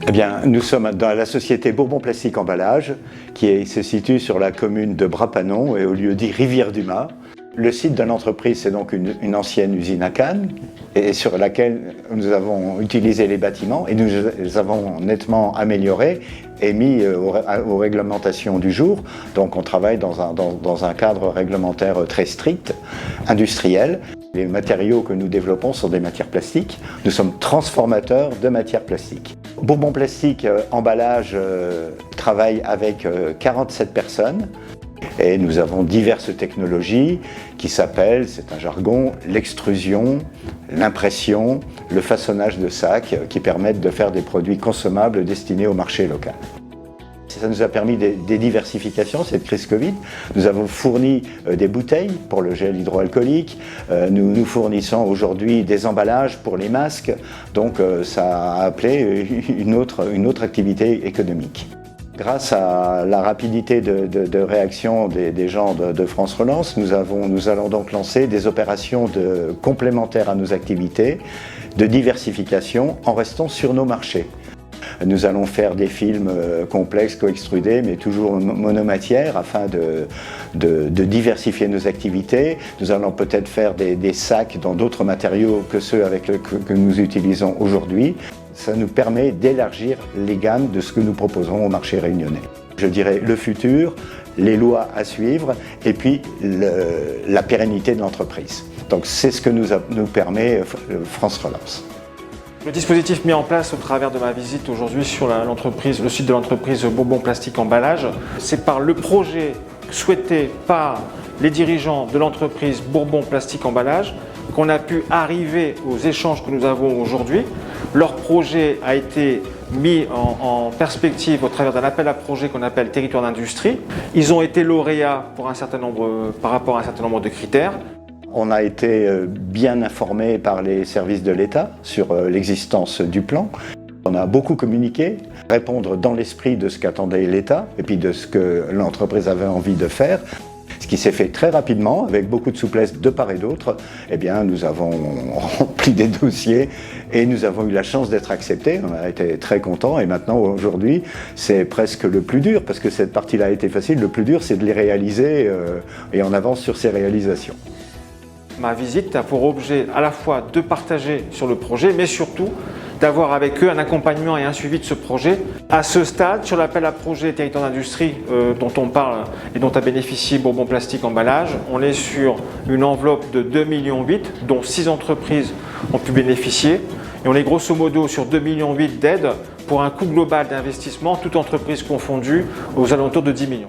Eh bien, nous sommes dans la société Bourbon Plastique Emballage, qui se situe sur la commune de Bras-Panon et au lieu dit Rivière-du-Mât. Le site de l'entreprise, c'est donc une ancienne usine à Cannes, et sur laquelle nous avons utilisé les bâtiments et nous les avons nettement améliorés et mis aux réglementations du jour. Donc on travaille dans un cadre réglementaire très strict, industriel. Les matériaux que nous développons sont des matières plastiques. Nous sommes transformateurs de matières plastiques. Bourbon Plastique Emballage travaille avec 47 personnes. Et nous avons diverses technologies qui s'appellent, c'est un jargon, l'extrusion, l'impression, le façonnage de sacs qui permettent de faire des produits consommables destinés au marché local. Ça nous a permis des diversifications, cette crise Covid. Nous avons fourni des bouteilles pour le gel hydroalcoolique. Nous fournissons aujourd'hui des emballages pour les masques. Donc ça a appelé une autre activité économique. Grâce à la rapidité de réaction des gens de France Relance, nous allons donc lancer des opérations complémentaires à nos activités, de diversification en restant sur nos marchés. Nous allons faire des films complexes, co-extrudés, mais toujours monomatières afin de diversifier nos activités. Nous allons peut-être faire des sacs dans d'autres matériaux que ceux que nous utilisons aujourd'hui. Ça nous permet d'élargir les gammes de ce que nous proposons au marché réunionnais. Je dirais le futur, les lois à suivre et puis la pérennité de l'entreprise. Donc c'est ce que nous permet France Relance. Le dispositif mis en place au travers de ma visite aujourd'hui sur le site de l'entreprise Bourbon Plastique Emballage, c'est par le projet souhaité par les dirigeants de l'entreprise Bourbon Plastique Emballage qu'on a pu arriver aux échanges que nous avons aujourd'hui. Leur projet a été mis en perspective au travers d'un appel à projet qu'on appelle Territoire d'Industrie. Ils ont été lauréats par rapport à un certain nombre de critères. On a été bien informés par les services de l'État sur l'existence du plan. On a beaucoup communiqué, répondre dans l'esprit de ce qu'attendait l'État et puis de ce que l'entreprise avait envie de faire. Ce qui s'est fait très rapidement, avec beaucoup de souplesse de part et d'autre. Eh bien, nous avons rempli des dossiers et nous avons eu la chance d'être acceptés. On a été très contents et maintenant, aujourd'hui, c'est presque le plus dur parce que cette partie-là a été facile. Le plus dur, c'est de les réaliser et on avance sur ces réalisations. Ma visite a pour objet à la fois de partager sur le projet, mais surtout d'avoir avec eux un accompagnement et un suivi de ce projet. À ce stade, sur l'appel à projet Territoire d'Industrie dont on parle et dont a bénéficié Bourbon Plastique Emballage, on est sur une enveloppe de 2,8 millions, dont 6 entreprises ont pu bénéficier. Et on est grosso modo sur 2,8 millions d'aides pour un coût global d'investissement, toute entreprise confondue, aux alentours de 10 millions.